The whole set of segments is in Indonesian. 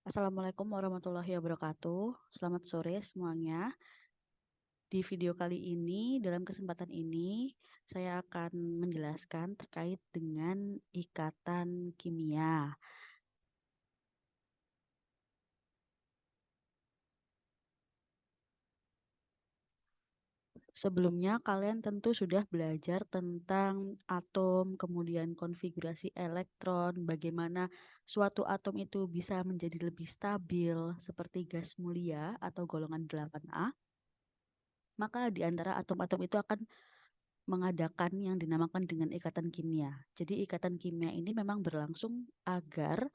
Assalamualaikum warahmatullahi wabarakatuh. Selamat sore semuanya. Di video kali ini, dalam kesempatan ini, saya akan menjelaskan terkait dengan ikatan kimia. Sebelumnya, kalian tentu sudah belajar tentang atom, kemudian konfigurasi elektron, bagaimana suatu atom itu bisa menjadi lebih stabil seperti gas mulia atau golongan 8A. Maka di antara atom-atom itu akan mengadakan yang dinamakan dengan ikatan kimia. Jadi ikatan kimia ini memang berlangsung agar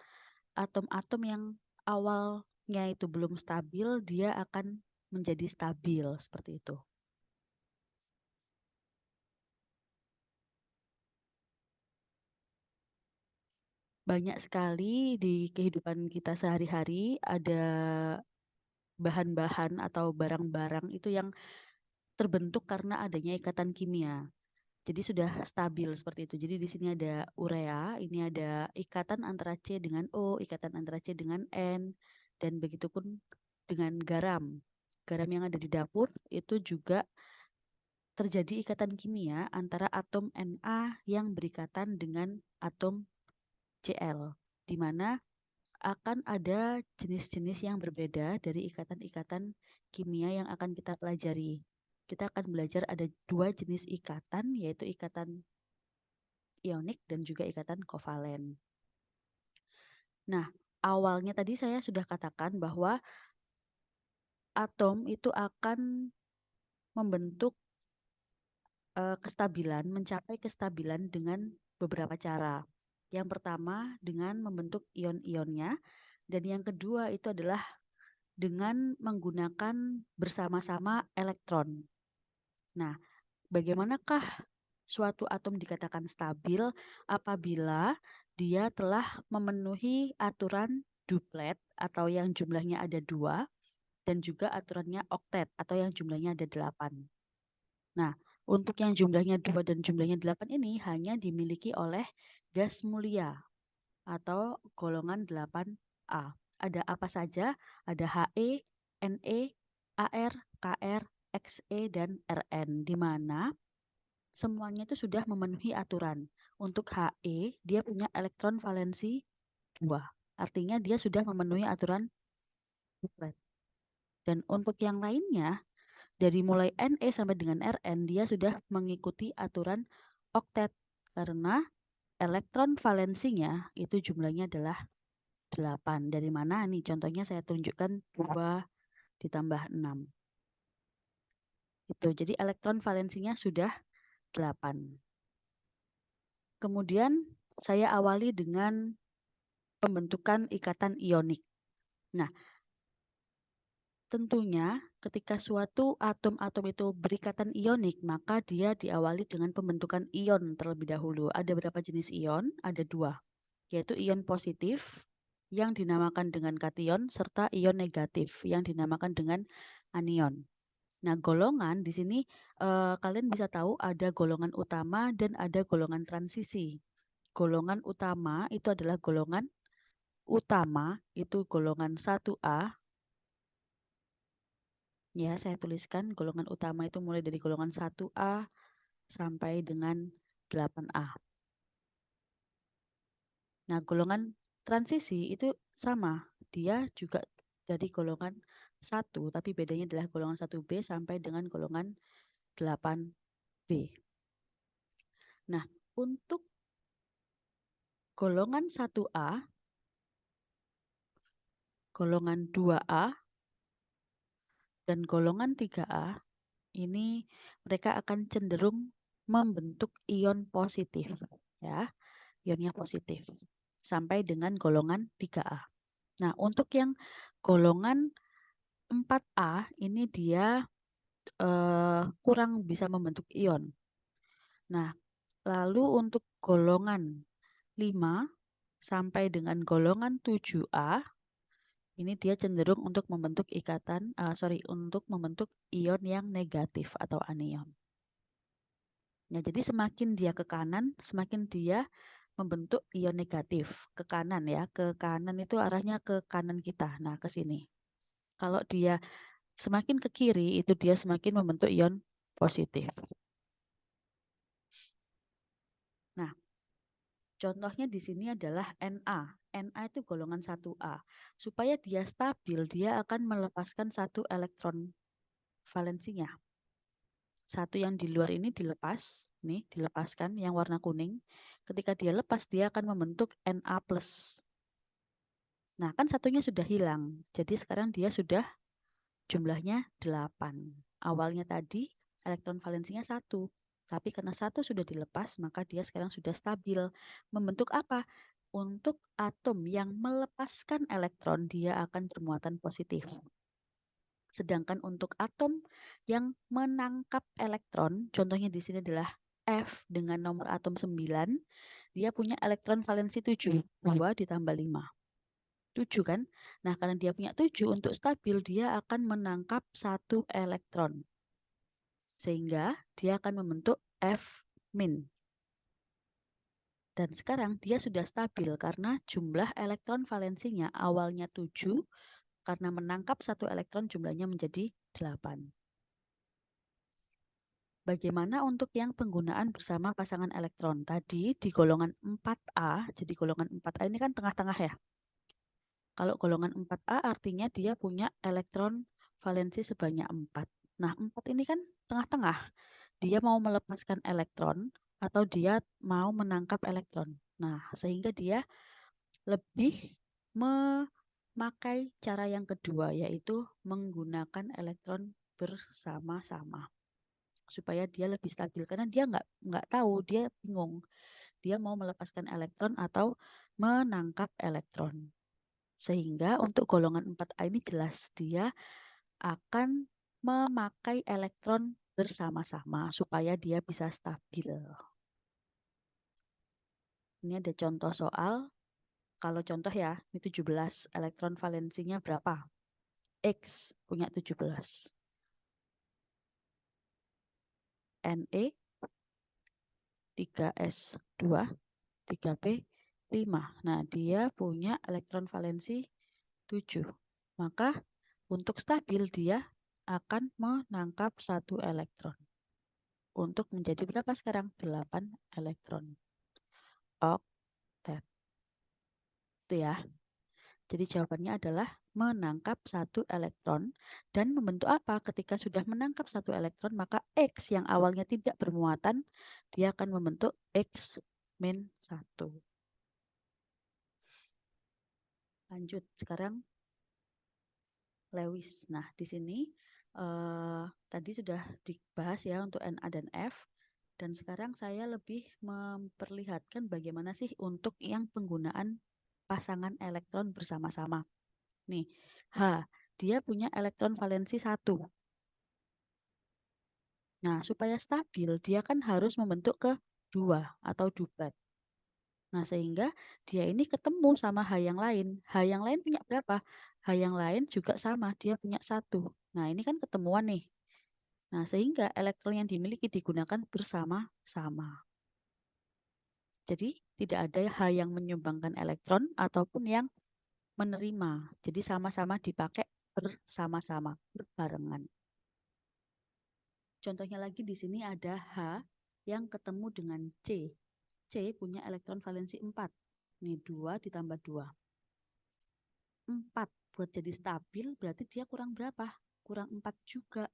atom-atom yang awalnya itu belum stabil, dia akan menjadi stabil seperti itu. Banyak sekali di kehidupan kita sehari-hari ada bahan-bahan atau barang-barang itu yang terbentuk karena adanya ikatan kimia. Jadi sudah stabil seperti itu. Jadi di sini ada urea, ini ada ikatan antara C dengan O, ikatan antara C dengan N, dan begitupun dengan garam. Garam yang ada di dapur itu juga terjadi ikatan kimia antara atom Na yang berikatan dengan atom Cl, di mana akan ada jenis-jenis yang berbeda dari ikatan-ikatan kimia yang akan kita pelajari. Kita akan belajar ada dua jenis ikatan, yaitu ikatan ionik dan juga ikatan kovalen. Nah, awalnya tadi saya sudah katakan bahwa atom itu akan membentuk kestabilan, mencapai kestabilan dengan beberapa cara. Yang pertama dengan membentuk ion-ionnya, dan yang kedua itu adalah dengan menggunakan bersama-sama elektron. Nah, bagaimanakah suatu atom dikatakan stabil apabila dia telah memenuhi aturan duplet atau yang jumlahnya ada 2 dan juga aturannya oktet atau yang jumlahnya ada 8. Nah, untuk yang jumlahnya 2 dan jumlahnya 8 ini hanya dimiliki oleh gas mulia atau golongan 8A. Ada apa saja? Ada He, Ne, Ar, Kr, Xe, dan Rn, di mana semuanya itu sudah memenuhi aturan. Untuk He, dia punya elektron valensi 2. Artinya dia sudah memenuhi aturan duplet. Dan untuk yang lainnya, dari mulai Ne sampai dengan Rn, dia sudah mengikuti aturan oktet. Karena elektron valensinya itu jumlahnya adalah 8. Dari mana nih? Contohnya saya tunjukkan 2 ditambah 6. Itu. Jadi elektron valensinya sudah 8. Kemudian saya awali dengan pembentukan ikatan ionik. Nah, tentunya ketika suatu atom-atom itu berikatan ionik, maka dia diawali dengan pembentukan ion terlebih dahulu. Ada berapa jenis ion? Ada 2, yaitu ion positif yang dinamakan dengan kation serta ion negatif yang dinamakan dengan anion. Nah, golongan di sini kalian bisa tahu ada golongan utama dan ada golongan transisi. Golongan utama itu adalah golongan utama, itu golongan 1A. Ya, saya tuliskan golongan utama itu mulai dari golongan 1A sampai dengan 8A. Nah, golongan transisi itu sama. Dia juga dari golongan 1, tapi bedanya adalah golongan 1B sampai dengan golongan 8B. Nah, untuk golongan 1A, golongan 2A, dan golongan 3A, ini mereka akan cenderung membentuk ion positif. Ya, ionnya positif. Sampai dengan golongan 3A. Nah, untuk yang golongan 4A, ini dia kurang bisa membentuk ion. Nah, lalu untuk golongan 5 sampai dengan golongan 7A, ini dia cenderung untuk membentuk untuk membentuk ion yang negatif atau anion. Nah, jadi semakin dia ke kanan, semakin dia membentuk ion negatif ke kanan ya. Ke kanan itu arahnya ke kanan kita. Nah, ke sini. Kalau dia semakin ke kiri, itu dia semakin membentuk ion positif. Nah, contohnya di sini adalah Na. Na itu golongan 1A. Supaya dia stabil, dia akan melepaskan satu elektron valensinya. Satu yang di luar ini dilepas, nih dilepaskan yang warna kuning. Ketika dia lepas, dia akan membentuk Na+. Nah, kan satunya sudah hilang. Jadi sekarang dia sudah jumlahnya 8. Awalnya tadi elektron valensinya 1. Tapi karena 1 sudah dilepas, maka dia sekarang sudah stabil. Membentuk apa? Untuk atom yang melepaskan elektron, dia akan bermuatan positif. Sedangkan untuk atom yang menangkap elektron, contohnya di sini adalah F dengan nomor atom 9, dia punya elektron valensi 7, 2 ditambah 5. 7 kan? Nah, karena dia punya 7, untuk stabil dia akan menangkap 1 elektron. Sehingga dia akan membentuk F-. Dan sekarang dia sudah stabil karena jumlah elektron valensinya awalnya 7, karena menangkap 1 elektron jumlahnya menjadi 8. Bagaimana untuk yang penggunaan bersama pasangan elektron? Tadi di golongan 4A, jadi golongan 4A ini kan tengah-tengah ya. Kalau golongan 4A artinya dia punya elektron valensi sebanyak 4. Nah, 4 ini kan tengah-tengah. Dia mau melepaskan elektron atau dia mau menangkap elektron. Nah, sehingga dia lebih memakai cara yang kedua, yaitu menggunakan elektron bersama-sama supaya dia lebih stabil, karena dia nggak tahu, dia bingung dia mau melepaskan elektron atau menangkap elektron. Sehingga untuk golongan 4A ini jelas dia akan memakai elektron bersama-sama supaya dia bisa stabil. Ini ada contoh soal. Kalau contoh ya, ini 17, elektron valensinya berapa? X punya 17. Ne 3s2, 3p 5. Nah, dia punya elektron valensi 7. Maka untuk stabil dia akan menangkap 1 elektron. Untuk menjadi berapa sekarang? 8 elektron. Oktet. Itu ya. Jadi jawabannya adalah menangkap 1 elektron. Dan membentuk apa? Ketika sudah menangkap 1 elektron, maka X yang awalnya tidak bermuatan, dia akan membentuk X-1. Lanjut, sekarang Lewis. Nah, di sini tadi sudah dibahas ya untuk Na dan F. Dan sekarang saya lebih memperlihatkan bagaimana sih untuk yang penggunaan pasangan elektron bersama-sama. Nih, H, dia punya elektron valensi 1. Nah, supaya stabil, dia kan harus membentuk ke 2 atau duplet. Nah, sehingga dia ini ketemu sama H yang lain. H yang lain punya berapa? H yang lain juga sama, dia punya 1. Nah, ini kan ketemuan nih. Nah, sehingga elektron yang dimiliki digunakan bersama-sama. Jadi, tidak ada H yang menyumbangkan elektron ataupun yang menerima. Jadi, sama-sama dipakai bersama-sama, berbarengan. Contohnya lagi di sini ada H yang ketemu dengan C. C punya elektron valensi 4. Nih 2 ditambah 2. 4 buat jadi stabil berarti dia kurang berapa? Kurang 4 juga.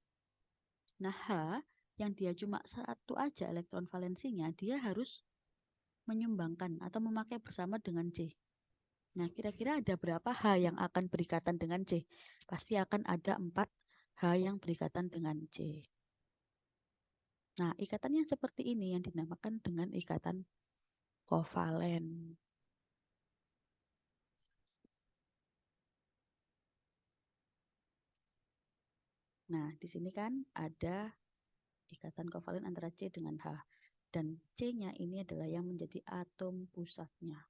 Nah H yang dia cuma 1 aja elektron valensinya, dia harus menyumbangkan atau memakai bersama dengan C. Nah kira-kira ada berapa H yang akan berikatan dengan C? Pasti akan ada 4 H yang berikatan dengan C. Nah, ikatan yang seperti ini yang dinamakan dengan ikatan kovalen. Nah, di sini kan ada ikatan kovalen antara C dengan H. Dan C-nya ini adalah yang menjadi atom pusatnya.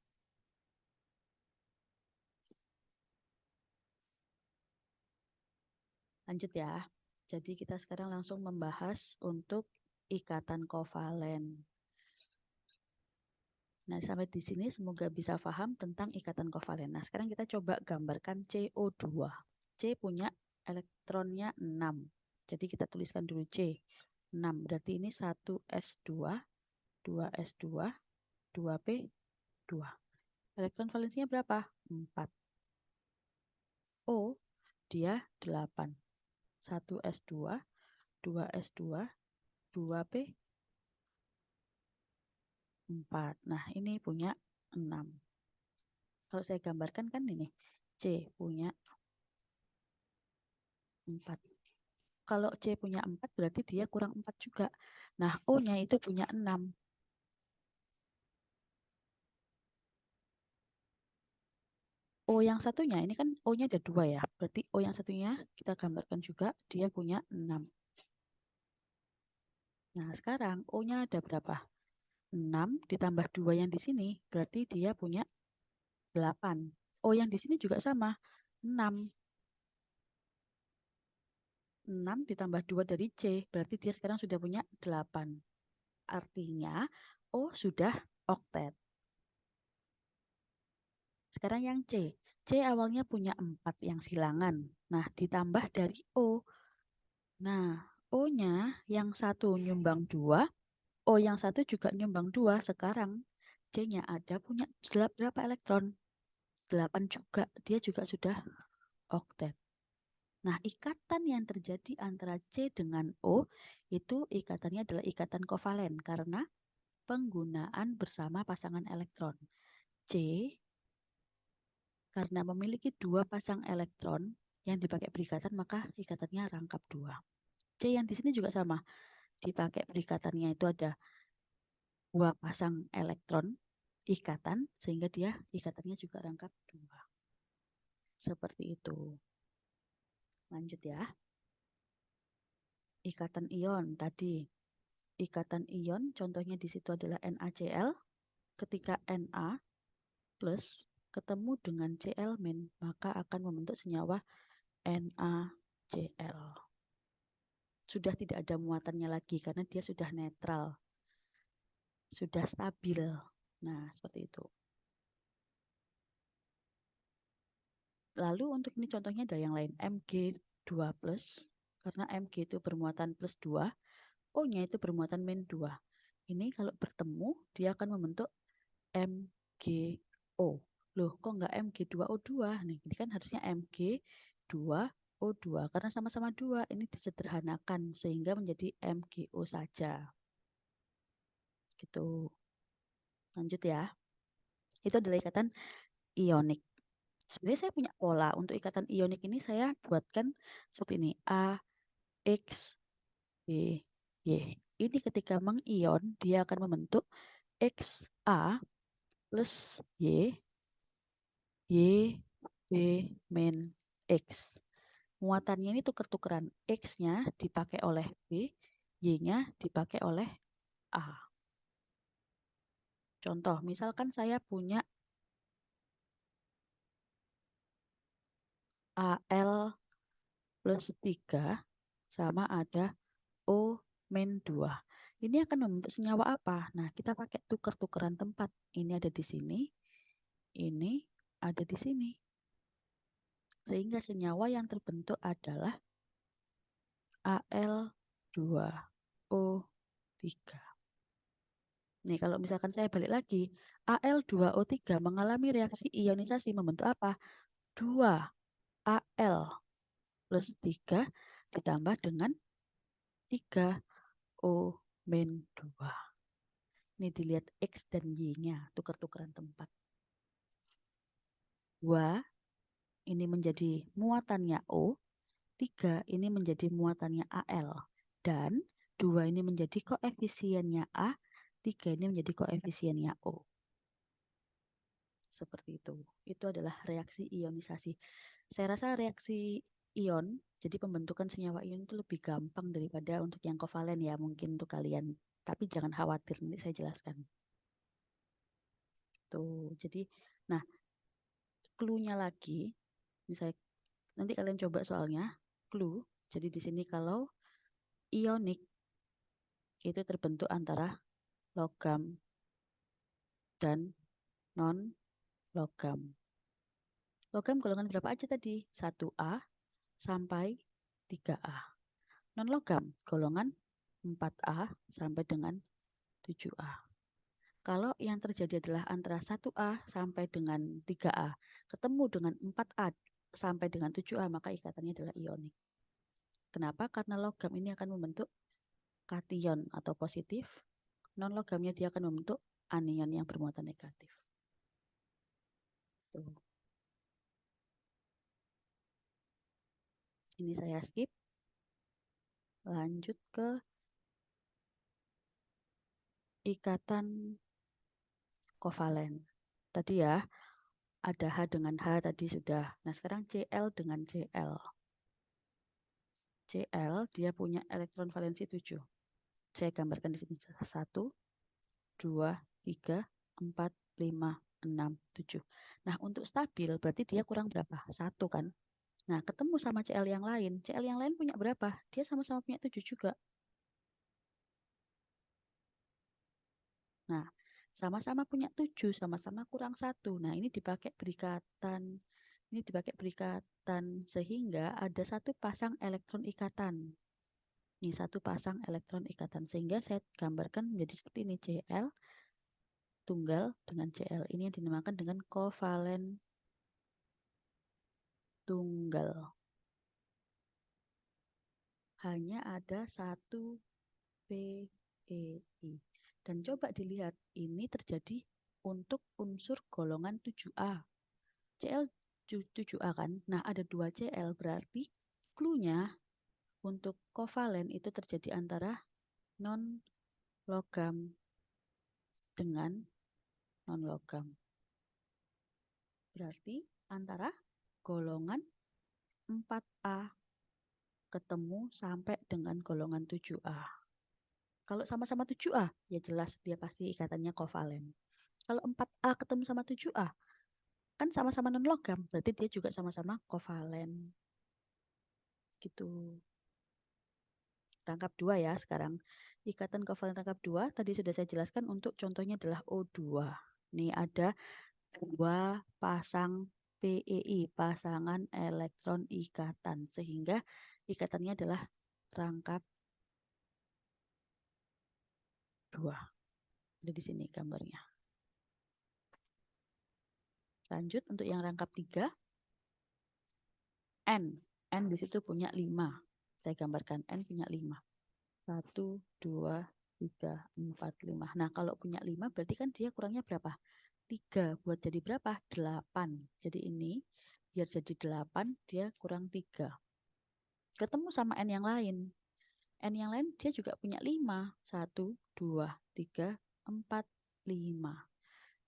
Lanjut ya. Jadi kita sekarang langsung membahas untuk ikatan kovalen. Nah, sampai di sini semoga bisa paham tentang ikatan kovalen. Nah, sekarang kita coba gambarkan CO2. C punya elektronnya 6. Jadi kita tuliskan dulu C. 6, berarti ini 1s2, 2s2, 2p2. Elektron valensinya berapa? 4. O, dia 8. 1s2, 2s2, 2p4. Nah, ini punya 6. Kalau saya gambarkan kan ini, C punya 4. Kalau C punya 4 berarti dia kurang 4 juga. Nah, O-nya itu punya 6. O yang satunya, ini kan O-nya ada 2 ya. Berarti O yang satunya kita gambarkan juga, dia punya 6. Nah, sekarang O-nya ada berapa? 6 ditambah 2 yang di sini, berarti dia punya 8. O yang di sini juga sama, 6. 6 ditambah 2 dari C, berarti dia sekarang sudah punya 8. Artinya O sudah oktet. Sekarang yang C. C awalnya punya 4 yang silangan. Nah, ditambah dari O. Nah, O-nya yang satu nyumbang 2, O yang satu juga nyumbang 2. Sekarang C-nya ada punya berapa elektron? 8 juga. Dia juga sudah oktet. Nah, ikatan yang terjadi antara C dengan O itu ikatannya adalah ikatan kovalen karena penggunaan bersama pasangan elektron. C karena memiliki 2 pasang elektron yang dipakai berikatan maka ikatannya rangkap 2. C yang di sini juga sama. Dipakai berikatannya itu ada 2 pasang elektron ikatan sehingga dia ikatannya juga rangkap 2. Seperti itu. Lanjut ya. Ikatan ion tadi. Ikatan ion contohnya di situ adalah NaCl. Ketika Na plus ketemu dengan Cl min maka akan membentuk senyawa NaCl. Sudah tidak ada muatannya lagi karena dia sudah netral, sudah stabil. Nah, seperti itu. Lalu untuk ini contohnya ada yang lain, Mg2+, karena Mg itu bermuatan plus 2, O-nya itu bermuatan min 2. Ini kalau bertemu, dia akan membentuk MgO. Loh, kok nggak Mg2O2? Nih, ini kan harusnya Mg2O2, karena sama-sama 2. Ini disederhanakan sehingga menjadi MgO saja. Gitu. Lanjut ya. Itu adalah ikatan ionik. Sebenarnya saya punya pola untuk ikatan ionik ini saya buatkan seperti ini. A, X, Y, Y. Ini ketika mengion, dia akan membentuk XA plus Y, Y, B, min X. Muatannya ini tuker-tukeran. X-nya dipakai oleh B, Y-nya dipakai oleh A. Contoh, misalkan saya punya Al plus 3 sama ada O min 2. Ini akan membentuk senyawa apa? Nah, kita pakai tuker-tukeran tempat. Ini ada di sini, ini ada di sini. Sehingga senyawa yang terbentuk adalah Al2O3. Nih, kalau misalkan saya balik lagi, Al2O3 mengalami reaksi ionisasi membentuk apa? 2Al plus 3 ditambah dengan 3O min 2. Ini dilihat X dan Y-nya, tukar-tukaran tempat. 2 ini menjadi muatannya O, 3 ini menjadi muatannya Al, dan 2 ini menjadi koefisiennya A, 3 ini menjadi koefisiennya O. Seperti itu. Itu adalah reaksi ionisasi. Saya rasa reaksi ion, jadi pembentukan senyawa ion itu lebih gampang daripada untuk yang kovalen ya, mungkin untuk kalian. Tapi jangan khawatir, nanti saya jelaskan. Tuh, jadi, nah, clue-nya lagi, misalnya nanti kalian coba soalnya, clue. Jadi di sini kalau ionik itu terbentuk antara logam dan non-logam. Logam golongan berapa aja tadi? 1A sampai 3A. Non-logam golongan 4A sampai dengan 7A. Kalau yang terjadi adalah antara 1A sampai dengan 3A, ketemu dengan 4A sampai dengan 7A, maka ikatannya adalah ionik. Kenapa? Karena logam ini akan membentuk kation atau positif, non-logamnya dia akan membentuk anion yang bermuatan negatif. Tuh. Ini saya skip. Lanjut ke ikatan kovalen. Tadi ya, ada H dengan H tadi sudah. Nah, sekarang Cl dengan Cl. Cl dia punya elektron valensi 7. Saya gambarkan di sini. 1, 2, 3, 4, 5, 6, 7. Nah, untuk stabil berarti dia kurang berapa? 1 kan? Nah, ketemu sama Cl yang lain. Cl yang lain punya berapa? Dia sama-sama punya 7 juga. Nah, sama-sama punya 7, sama-sama kurang 1. Nah, ini dipakai berikatan. Ini dipakai berikatan sehingga ada satu pasang elektron ikatan. Ini satu pasang elektron ikatan. Sehingga saya gambarkan menjadi seperti ini. Cl tunggal dengan Cl. Ini yang dinamakan dengan kovalen tunggal. Hanya ada satu PEI. Dan coba dilihat, ini terjadi untuk unsur golongan 7A. Cl 7A kan? Nah, ada 2 Cl, berarti clue-nya untuk kovalen itu terjadi antara non-logam dengan non-logam. Berarti antara golongan 4A ketemu sampai dengan golongan 7A. Kalau sama-sama 7A, ya jelas dia pasti ikatannya kovalen. Kalau 4A ketemu sama 7A, kan sama-sama non-logam, berarti dia juga sama-sama kovalen. Gitu. Rangkap 2 ya sekarang. Ikatan kovalen rangkap 2 tadi sudah saya jelaskan, untuk contohnya adalah O2. Ini ada 2 pasang PEI, pasangan elektron ikatan, sehingga ikatannya adalah rangkap 2. Ada di sini gambarnya. Lanjut untuk yang rangkap 3. N di situ punya 5. Saya gambarkan N punya 5. 1, 2, 3, 4, 5. Nah, kalau punya 5 berarti kan dia kurangnya berapa? 3. Buat jadi berapa? 8. Jadi ini biar jadi 8 dia kurang 3. Ketemu sama N yang lain. N yang lain dia juga punya 5. 1, 2, 3, 4, 5.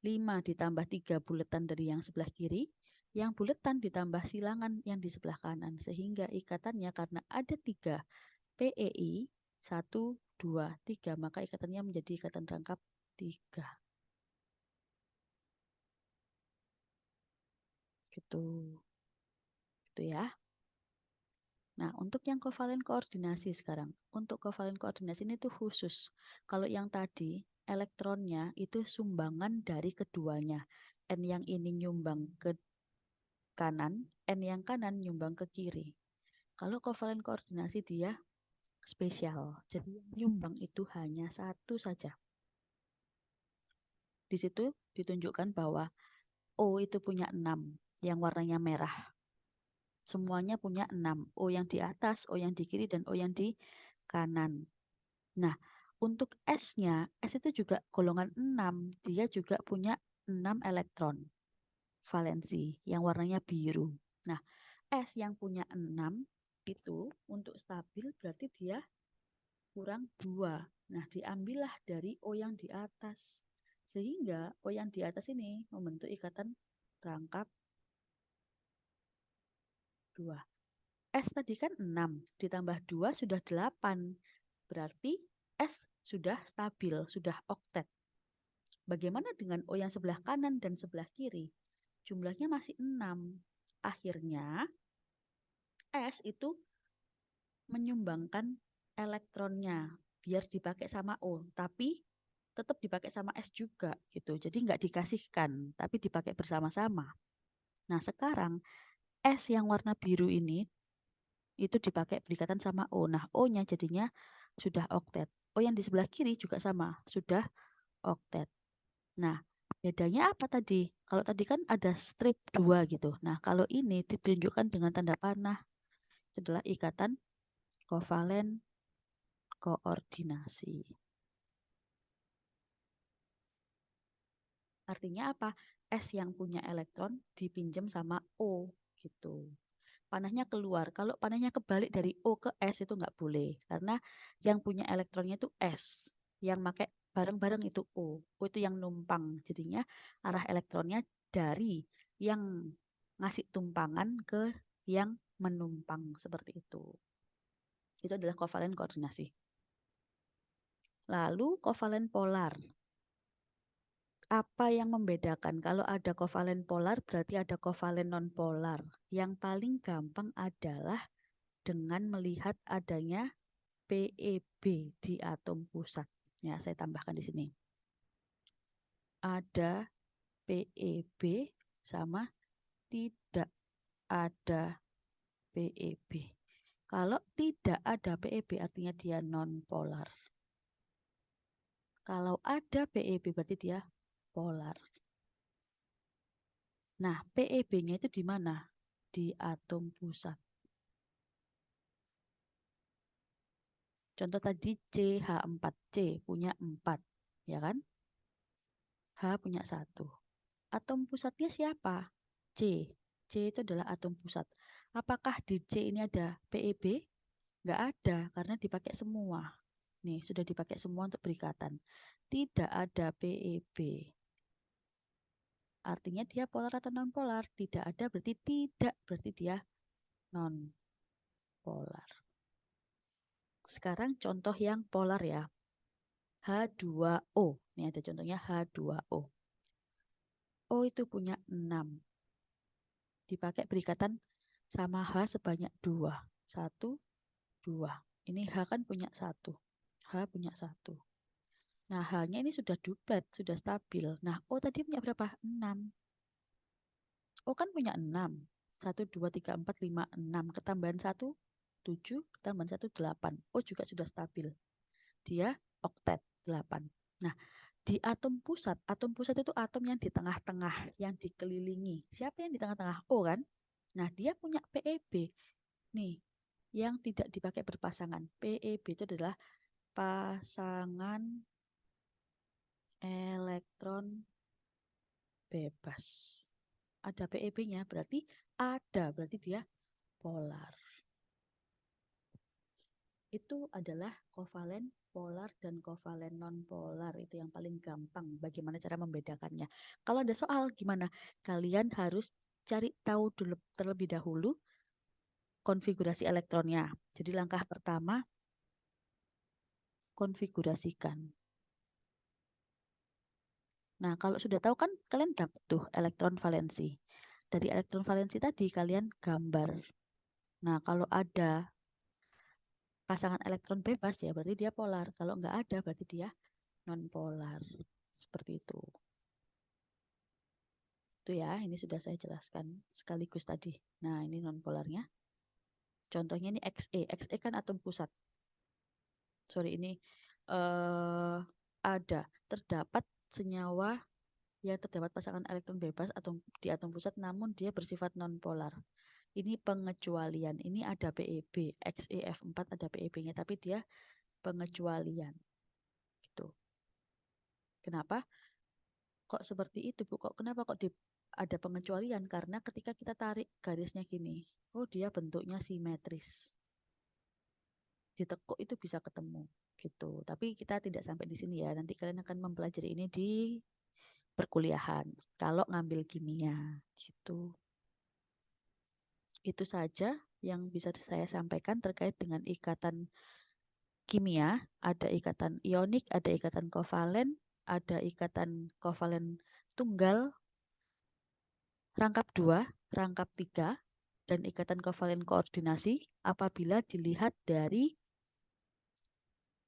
5 ditambah 3 buletan dari yang sebelah kiri, yang buletan ditambah silangan yang di sebelah kanan, sehingga ikatannya karena ada 3 PEI 1, 2, 3, maka ikatannya menjadi ikatan rangkap 3. Gitu. Gitu ya. Nah, untuk yang kovalen koordinasi sekarang. Untuk kovalen koordinasi ini tuh khusus. Kalau yang tadi elektronnya itu sumbangan dari keduanya. N yang ini nyumbang ke kanan, N yang kanan nyumbang ke kiri. Kalau kovalen koordinasi dia spesial. Jadi yang nyumbang itu hanya satu saja. Di situ ditunjukkan bahwa O itu punya 6, yang warnanya merah. Semuanya punya 6. O yang di atas, O yang di kiri, dan O yang di kanan. Nah, untuk S-nya, S itu juga golongan 6. Dia juga punya 6 elektron valensi yang warnanya biru. Nah, S yang punya 6 itu untuk stabil berarti dia kurang 2. Nah, diambillah dari O yang di atas. Sehingga O yang di atas ini membentuk ikatan rangkap 2. S tadi kan 6, ditambah 2 sudah 8. Berarti S sudah stabil, sudah oktet. Bagaimana dengan O yang sebelah kanan dan sebelah kiri? Jumlahnya masih 6. Akhirnya S itu menyumbangkan elektronnya biar dipakai sama O. Tapi tetap dipakai sama S juga gitu. Jadi nggak dikasihkan, tapi dipakai bersama-sama. Nah, sekarang S yang warna biru ini itu dipakai berikatan sama O. Nah, O-nya jadinya sudah oktet. O yang di sebelah kiri juga sama, sudah oktet. Nah, bedanya apa tadi? Kalau tadi kan ada strip 2 gitu. Nah, kalau ini ditunjukkan dengan tanda panah. Adalah ikatan kovalen koordinasi. Artinya apa? S yang punya elektron dipinjam sama O gitu. Panahnya keluar. Kalau panahnya kebalik dari O ke S itu nggak boleh. Karena yang punya elektronnya itu S. Yang pakai bareng-bareng itu O. O itu yang numpang. Jadinya arah elektronnya dari yang ngasih tumpangan ke yang menumpang. Seperti itu. Itu adalah kovalen koordinasi. Lalu kovalen polar. Apa yang membedakan? Kalau ada kovalen polar berarti ada kovalen nonpolar. Yang paling gampang adalah dengan melihat adanya PeB di atom pusat. Ya, saya tambahkan di sini. Ada PeB sama tidak ada PeB. Kalau tidak ada PeB artinya dia nonpolar. Kalau ada PeB berarti dia polar. Nah, PeB-nya itu di mana? Di atom pusat. Contoh tadi CH4C punya 4, ya kan? H punya 1. Atom pusatnya siapa? C. C itu adalah atom pusat. Apakah di C ini ada PeB? Nggak ada, karena dipakai semua. Nih, sudah dipakai semua untuk berikatan. Tidak ada PeB. Artinya dia polar atau non-polar? Tidak ada berarti tidak, berarti dia non-polar. Sekarang contoh yang polar ya. H2O. Ini ada contohnya H2O. O itu punya 6. Dipakai berikatan sama H sebanyak 2. 1, 2. Ini H kan punya 1. H punya 1. Nah, H-nya ini sudah duplet, sudah stabil. Nah, O tadi punya berapa? 6. O kan punya 6. 1, 2, 3, 4, 5, 6. Ketambahan 1, 7. Ketambahan 1, 8. O juga sudah stabil. Dia oktet, 8. Nah, di atom pusat itu atom yang di tengah-tengah, yang dikelilingi. Siapa yang di tengah-tengah? O kan? Nah, dia punya PeB. Nih, yang tidak dipakai berpasangan. PeB itu adalah pasangan elektron bebas. Ada PeB-nya, berarti dia polar. Itu adalah kovalen polar dan kovalen non-polar. Itu yang paling gampang bagaimana cara membedakannya. Kalau ada soal gimana? Kalian harus cari tahu dulu terlebih dahulu konfigurasi elektronnya. Jadi langkah pertama, konfigurasikan. Nah, kalau sudah tahu kan kalian dapat tuh elektron valensi. Dari elektron valensi tadi kalian gambar. Nah, kalau ada pasangan elektron bebas ya berarti dia polar. Kalau nggak ada berarti dia non-polar. Seperti itu. Itu ya, ini sudah saya jelaskan sekaligus tadi. Nah, ini non-polarnya. Contohnya ini Xe. Xe kan atom pusat. Sorry, ini terdapat senyawa yang terdapat pasangan elektron bebas atau di atom pusat namun dia bersifat non-polar. Ini pengecualian. Ini ada PeB. XeF4 ada PeB-nya tapi dia pengecualian. Gitu. Kenapa? Kok seperti itu, Bu? Kenapa kok ada pengecualian? Karena ketika kita tarik garisnya gini, oh dia bentuknya simetris. Ditekuk itu bisa ketemu gitu. Tapi kita tidak sampai di sini ya. Nanti kalian akan mempelajari ini di perkuliahan kalau ngambil kimia gitu. Itu saja yang bisa saya sampaikan terkait dengan ikatan kimia. Ada ikatan ionik, ada ikatan kovalen, ada ikatan kovalen tunggal, rangkap 2, rangkap 3, dan ikatan kovalen koordinasi apabila dilihat dari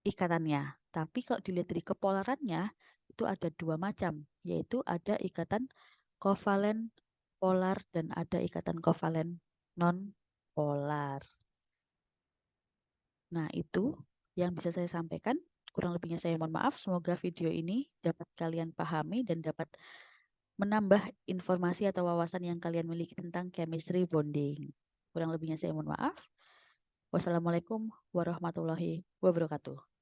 ikatannya. Tapi kalau dilihat dari kepolarannya, itu ada dua macam, yaitu ada ikatan kovalen polar dan ada ikatan kovalen non-polar. Nah, itu yang bisa saya sampaikan. Kurang lebihnya saya mohon maaf. Semoga video ini dapat kalian pahami dan dapat menambah informasi atau wawasan yang kalian miliki tentang chemistry bonding. Kurang lebihnya saya mohon maaf. Wassalamualaikum warahmatullahi wabarakatuh.